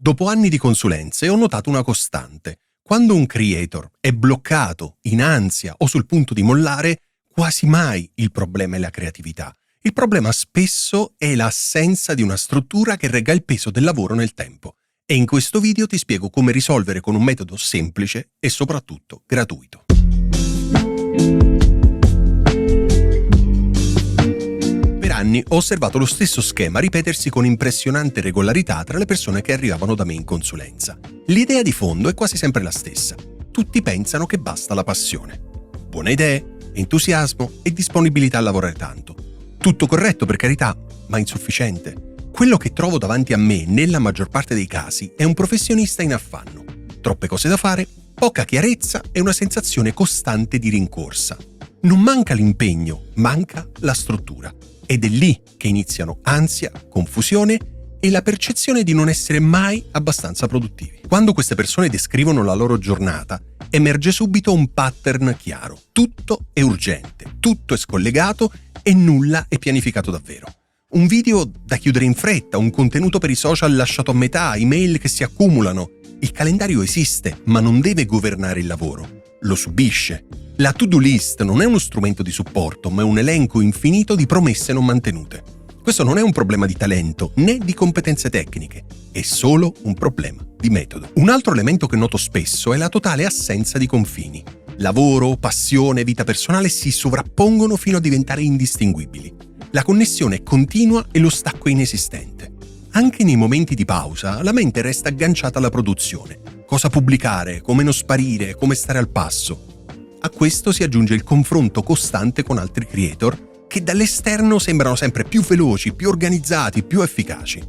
Dopo anni di consulenze ho notato una costante. Quando un creator è bloccato, in ansia o sul punto di mollare, quasi mai il problema è la creatività. Il problema spesso è l'assenza di una struttura che regga il peso del lavoro nel tempo. E in questo video ti spiego come risolvere con un metodo semplice e soprattutto gratuito. Per anni ho osservato lo stesso schema ripetersi con impressionante regolarità tra le persone che arrivavano da me in consulenza. L'idea di fondo è quasi sempre la stessa. Tutti pensano che basta la passione. Buone idee, entusiasmo e disponibilità a lavorare tanto. Tutto corretto, per carità, ma insufficiente. Quello che trovo davanti a me, nella maggior parte dei casi, è un professionista in affanno. Troppe cose da fare, poca chiarezza e una sensazione costante di rincorsa. Non manca l'impegno, manca la struttura. Ed è lì che iniziano ansia, confusione e la percezione di non essere mai abbastanza produttivi. Quando queste persone descrivono la loro giornata, emerge subito un pattern chiaro. Tutto è urgente, tutto è scollegato e nulla è pianificato davvero. Un video da chiudere in fretta, un contenuto per i social lasciato a metà, email che si accumulano. Il calendario esiste, ma non deve governare il lavoro. Lo subisce. La to-do list non è uno strumento di supporto, ma è un elenco infinito di promesse non mantenute. Questo non è un problema di talento, né di competenze tecniche. È solo un problema di metodo. Un altro elemento che noto spesso è la totale assenza di confini. Lavoro, passione, vita personale si sovrappongono fino a diventare indistinguibili. La connessione è continua e lo stacco è inesistente. Anche nei momenti di pausa, la mente resta agganciata alla produzione. Cosa pubblicare, come non sparire, come stare al passo. A questo si aggiunge il confronto costante con altri creator che dall'esterno sembrano sempre più veloci, più organizzati, più efficaci.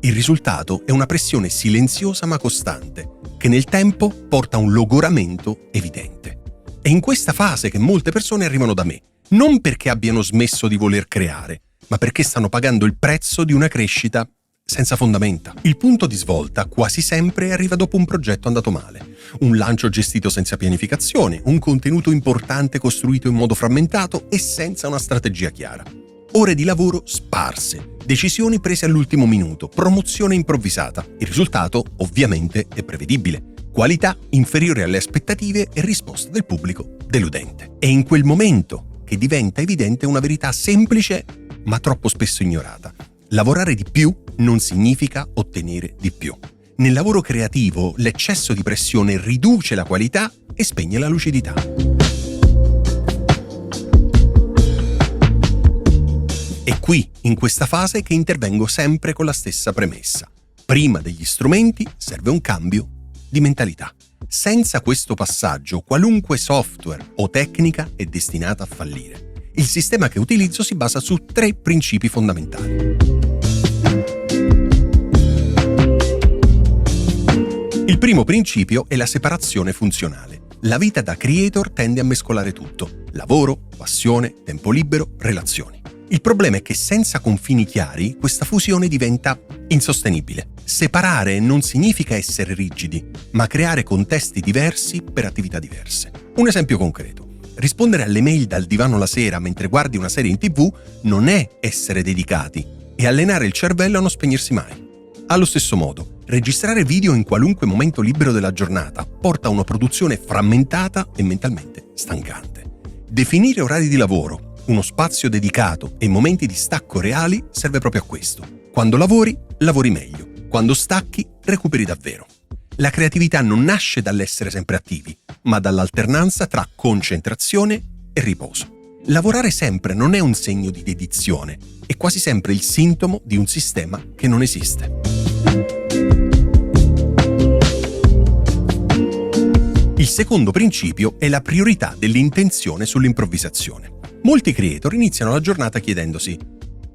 Il risultato è una pressione silenziosa ma costante, che nel tempo porta a un logoramento evidente. È in questa fase che molte persone arrivano da me, non perché abbiano smesso di voler creare, ma perché stanno pagando il prezzo di una crescita senza fondamenta. Il punto di svolta quasi sempre arriva dopo un progetto andato male, un lancio gestito senza pianificazione, un contenuto importante costruito in modo frammentato e senza una strategia chiara. Ore di lavoro sparse, decisioni prese all'ultimo minuto, promozione improvvisata. Il risultato, ovviamente, è prevedibile. Qualità inferiore alle aspettative e risposta del pubblico deludente. È in quel momento che diventa evidente una verità semplice ma troppo spesso ignorata. Lavorare di più non significa ottenere di più. Nel lavoro creativo l'eccesso di pressione riduce la qualità e spegne la lucidità. È qui, in questa fase, che intervengo sempre con la stessa premessa. Prima degli strumenti serve un cambio di mentalità. Senza questo passaggio, qualunque software o tecnica è destinata a fallire. Il sistema che utilizzo si basa su 3 principi fondamentali. Il primo principio è la separazione funzionale. La vita da creator tende a mescolare tutto: lavoro, passione, tempo libero, relazioni. Il problema è che senza confini chiari questa fusione diventa insostenibile. Separare non significa essere rigidi, ma creare contesti diversi per attività diverse. Un esempio concreto. Rispondere alle mail dal divano la sera mentre guardi una serie in TV non è essere dedicati, è allenare il cervello a non spegnersi mai. Allo stesso modo, registrare video in qualunque momento libero della giornata porta a una produzione frammentata e mentalmente stancante. Definire orari di lavoro, uno spazio dedicato e momenti di stacco reali serve proprio a questo. Quando lavori, lavori meglio. Quando stacchi, recuperi davvero. La creatività non nasce dall'essere sempre attivi, ma dall'alternanza tra concentrazione e riposo. Lavorare sempre non è un segno di dedizione, è quasi sempre il sintomo di un sistema che non esiste. Il secondo principio è la priorità dell'intenzione sull'improvvisazione. Molti creator iniziano la giornata chiedendosi: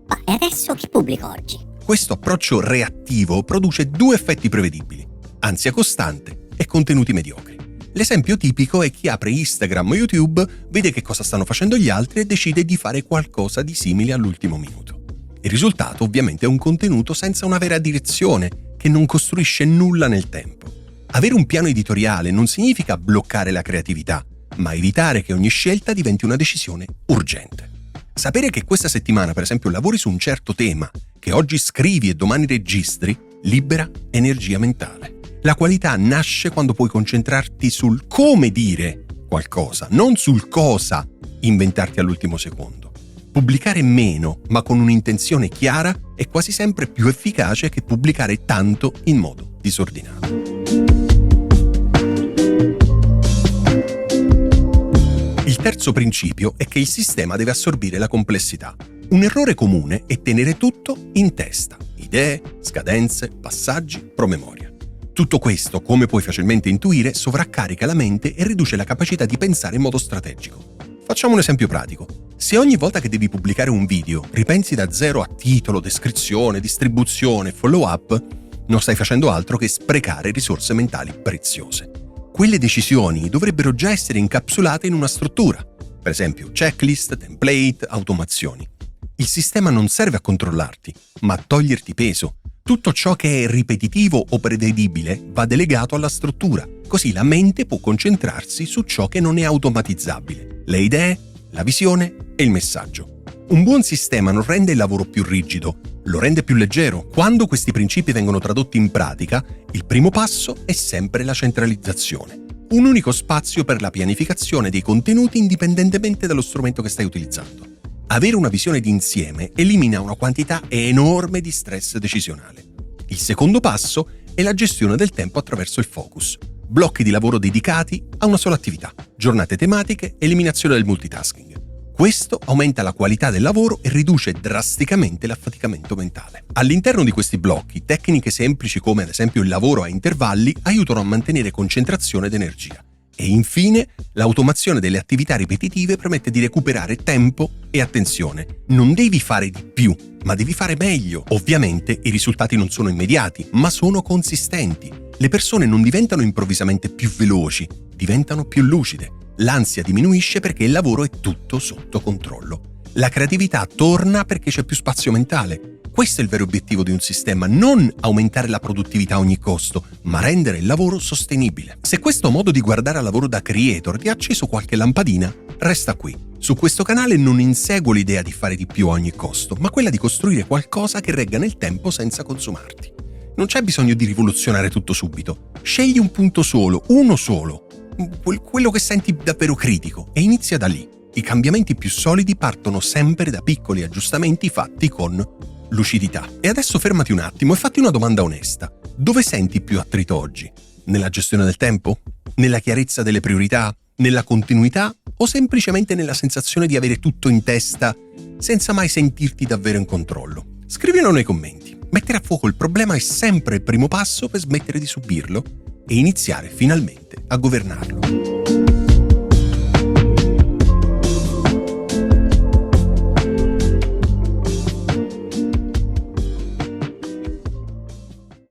ma e adesso chi pubblico oggi? Questo approccio reattivo produce 2 effetti prevedibili: ansia costante e contenuti mediocri. L'esempio tipico è chi apre Instagram o YouTube, vede che cosa stanno facendo gli altri e decide di fare qualcosa di simile all'ultimo minuto. Il risultato ovviamente è un contenuto senza una vera direzione, che non costruisce nulla nel tempo. Avere un piano editoriale non significa bloccare la creatività, ma evitare che ogni scelta diventi una decisione urgente. Sapere che questa settimana, per esempio, lavori su un certo tema, che oggi scrivi e domani registri, libera energia mentale. La qualità nasce quando puoi concentrarti sul come dire qualcosa, non sul cosa inventarti all'ultimo secondo. Pubblicare meno, ma con un'intenzione chiara, è quasi sempre più efficace che pubblicare tanto in modo disordinato. Il terzo principio è che il sistema deve assorbire la complessità. Un errore comune è tenere tutto in testa: idee, scadenze, passaggi, promemoria. Tutto questo, come puoi facilmente intuire, sovraccarica la mente e riduce la capacità di pensare in modo strategico. Facciamo un esempio pratico. Se ogni volta che devi pubblicare un video ripensi da zero a titolo, descrizione, distribuzione, follow-up, non stai facendo altro che sprecare risorse mentali preziose. Quelle decisioni dovrebbero già essere incapsulate in una struttura, per esempio checklist, template, automazioni. Il sistema non serve a controllarti, ma a toglierti peso. Tutto ciò che è ripetitivo o prevedibile va delegato alla struttura, così la mente può concentrarsi su ciò che non è automatizzabile: le idee, la visione e il messaggio. Un buon sistema non rende il lavoro più rigido, lo rende più leggero. Quando questi principi vengono tradotti in pratica, il primo passo è sempre la centralizzazione. Un unico spazio per la pianificazione dei contenuti indipendentemente dallo strumento che stai utilizzando. Avere una visione d'insieme elimina una quantità enorme di stress decisionale. Il secondo passo è la gestione del tempo attraverso il focus. Blocchi di lavoro dedicati a una sola attività, giornate tematiche, eliminazione del multitasking. Questo aumenta la qualità del lavoro e riduce drasticamente l'affaticamento mentale. All'interno di questi blocchi, tecniche semplici come ad esempio il lavoro a intervalli aiutano a mantenere concentrazione ed energia. E infine, l'automazione delle attività ripetitive permette di recuperare tempo e attenzione. Non devi fare di più, ma devi fare meglio. Ovviamente i risultati non sono immediati, ma sono consistenti. Le persone non diventano improvvisamente più veloci, diventano più lucide. L'ansia diminuisce perché il lavoro è tutto sotto controllo. La creatività torna perché c'è più spazio mentale. Questo è il vero obiettivo di un sistema: non aumentare la produttività a ogni costo, ma rendere il lavoro sostenibile. Se questo modo di guardare al lavoro da creator ti ha acceso qualche lampadina, resta qui. Su questo canale non inseguo l'idea di fare di più a ogni costo, ma quella di costruire qualcosa che regga nel tempo senza consumarti. Non c'è bisogno di rivoluzionare tutto subito. Scegli un punto solo, uno solo, quello che senti davvero critico, e inizia da lì. I cambiamenti più solidi partono sempre da piccoli aggiustamenti fatti con lucidità. E adesso fermati un attimo e fatti una domanda onesta. Dove senti più attrito oggi? Nella gestione del tempo? Nella chiarezza delle priorità? Nella continuità? O semplicemente nella sensazione di avere tutto in testa senza mai sentirti davvero in controllo? Scrivilo nei commenti. Mettere a fuoco il problema è sempre il primo passo per smettere di subirlo e iniziare finalmente a governarlo.